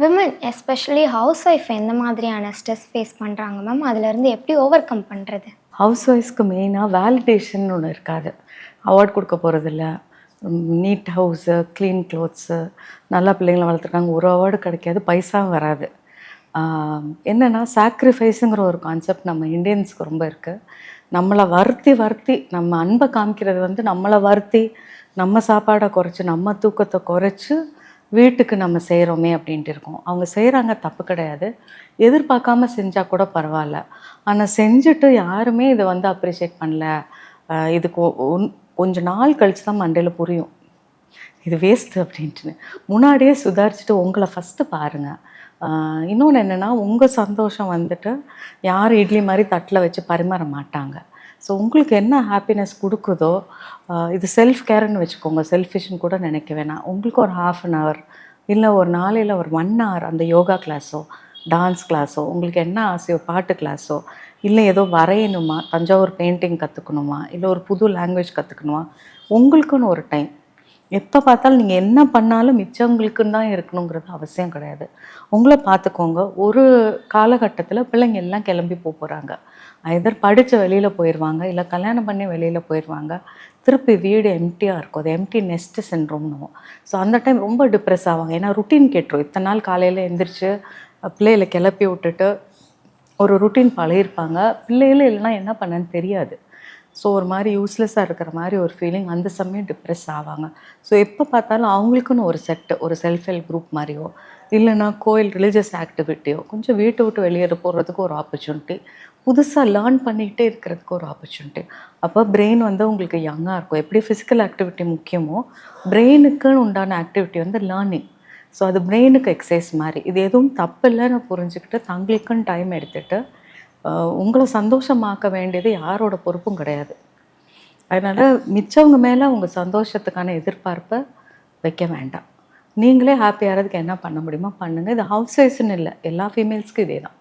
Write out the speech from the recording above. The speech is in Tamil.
விமன் எஸ்பெஷலி ஹவுஸ் ஒய்ஃப் எந்த மாதிரியான ஸ்ட்ரெஸ் ஃபேஸ் பண்ணுறாங்க மேம்? அதுலேருந்து எப்படி ஓவர் கம் பண்ணுறது? ஹவுஸ் ஒய்ஃப்ஸ்க்கு மெயினாக வேலிடேஷன் ஒன்று இருக்காது. அவார்ட் கொடுக்க போகிறதில்ல, நீட் ஹவுஸு, க்ளீன் க்ளோத்ஸு, நல்லா பிள்ளைங்கள வளர்த்துருக்காங்க, ஒரு அவார்டு கிடைக்காது, பைசாவும் வராது. என்னென்னா சாக்ரிஃபைஸுங்கிற ஒரு கான்செப்ட் நம்ம இந்தியன்ஸ்க்கு ரொம்ப இருக்குது. நம்மளை வருத்தி வருத்தி நம்ம அன்பை காமிக்கிறது வந்து நம்மளை வருத்தி, நம்ம சாப்பாடை குறைச்சி, நம்ம தூக்கத்தை குறைச்சி வீட்டுக்கு நம்ம செய்கிறோமே அப்படின்ட்டு இருக்கோம். அவங்க செய்கிறாங்க, தப்பு கிடையாது. எதிர்பார்க்காம செஞ்சால் கூட பரவாயில்ல. ஆனால் செஞ்சுட்டு யாருமே இதை வந்து அப்ரிஷியேட் பண்ணல. இதுக்கு கொஞ்ச நாள் கழித்து தான் மண்டையில் புரியும் இது வேஸ்ட்டு அப்படின்ட்டுன்னு. முன்னாடியே சுதாரிச்சுட்டு உங்களை ஃபஸ்ட்டு பாருங்கள். இன்னொன்று என்னென்னா, உங்கள் சந்தோஷம் வந்துட்டு யாரும் இட்லி மாதிரி தட்டில் வச்சு பரிமாற மாட்டாங்க. ஸோ உங்களுக்கு என்ன ஹாப்பினஸ் கொடுக்குதோ, இது செல்ஃப் கேர்ன்னு வச்சுக்கோங்க, செல்ஃபிஷ்ன்னு கூட நினைக்க வேணாம். உங்களுக்கு ஒரு 1/2 ஹவர் இல்லை ஒரு நாளையில் ஒரு 1 ஹவர் அந்த யோகா கிளாஸோ, டான்ஸ் கிளாஸோ, உங்களுக்கு என்ன ஆசையோ, பாட்டு கிளாஸோ, இல்லை ஏதோ வரையணுமா, தஞ்சாவூர் பெயிண்டிங் கற்றுக்கணுமா, இல்லை ஒரு புது லாங்குவேஜ் கற்றுக்கணுமா, உங்களுக்குன்னு ஒரு டைம். எப்போ பார்த்தாலும் நீங்கள் என்ன பண்ணாலும் மிச்சவங்களுக்குன்னு தான் இருக்கணுங்கிறது அவசியம் கிடையாது. உங்களை பார்த்துக்கோங்க. ஒரு காலகட்டத்தில் பிள்ளைங்க எல்லாம் கிளம்பி போகிறாங்க. ஐதர் படித்து வெளியில் போயிடுவாங்க, இல்லை கல்யாணம் பண்ணி வெளியில் போயிடுவாங்க. திருப்பி வீடு எம்டியாக இருக்கும். அது எம்டி நெஸ்ட் சிண்ட்ரோம்னுவோம். ஸோ அந்த டைம் ரொம்ப டிப்ரெஸ் ஆவாங்க. ஏன்னா ருட்டீன் கேட்டுரும். இத்தனை நாள் காலையில் எழுந்திரிச்சு பிள்ளைகளை கிளப்பி விட்டுட்டு ஒரு ருட்டீன் பழகிருப்பாங்க. பிள்ளைகளும் இல்லைன்னா என்ன பண்ணேன்னு தெரியாது. ஸோ ஒரு மாதிரி யூஸ்லெஸ்ஸாக இருக்கிற மாதிரி ஒரு ஃபீலிங், அந்த சமயம் டிப்ரெஸ் ஆவாங்க. ஸோ எப்போ பார்த்தாலும் அவங்களுக்குன்னு ஒரு செட்டு, ஒரு செல்ஃப் ஹெல்ப் குரூப் மாதிரியோ, இல்லைன்னா கோயில் ரிலீஜியஸ் ஆக்டிவிட்டியோ, கொஞ்சம் வீட்டை விட்டு வெளியேற போகிறதுக்கு ஒரு ஆப்பர்ச்சுனிட்டி, புதுசாக லேர்ன் பண்ணிக்கிட்டே இருக்கிறதுக்கு ஒரு ஆப்பர்ச்சுனிட்டி. அப்போ பிரெயின் வந்து உங்களுக்கு யங்காக இருக்கும். எப்படி ஃபிசிக்கல் ஆக்டிவிட்டி முக்கியமோ, பிரெயினுக்குன்னு உண்டான ஆக்டிவிட்டி வந்து லேர்னிங். ஸோ அது பிரெயினுக்கு எக்ஸசைஸ் மாதிரி. இது எதுவும் தப்பு இல்லைன்னு புரிஞ்சுக்கிட்டு தங்களுக்குன்னு டைம் எடுத்துகிட்டு உங்களை சந்தோஷமாக்க வேண்டியது யாரோட பொறுப்பும் கிடையாது. அதனால் மிச்சவங்க மேலே உங்கள் சந்தோஷத்துக்கான எதிர்பார்ப்பை வைக்க வேண்டாம். நீங்களே ஹாப்பியாகிறதுக்கு என்ன பண்ண முடியுமோ பண்ணுங்கள். இது ஹவுஸ் ஒய்ஃப்னு இல்லை, எல்லா ஃபீமேல்ஸ்க்கும் இதே தான்.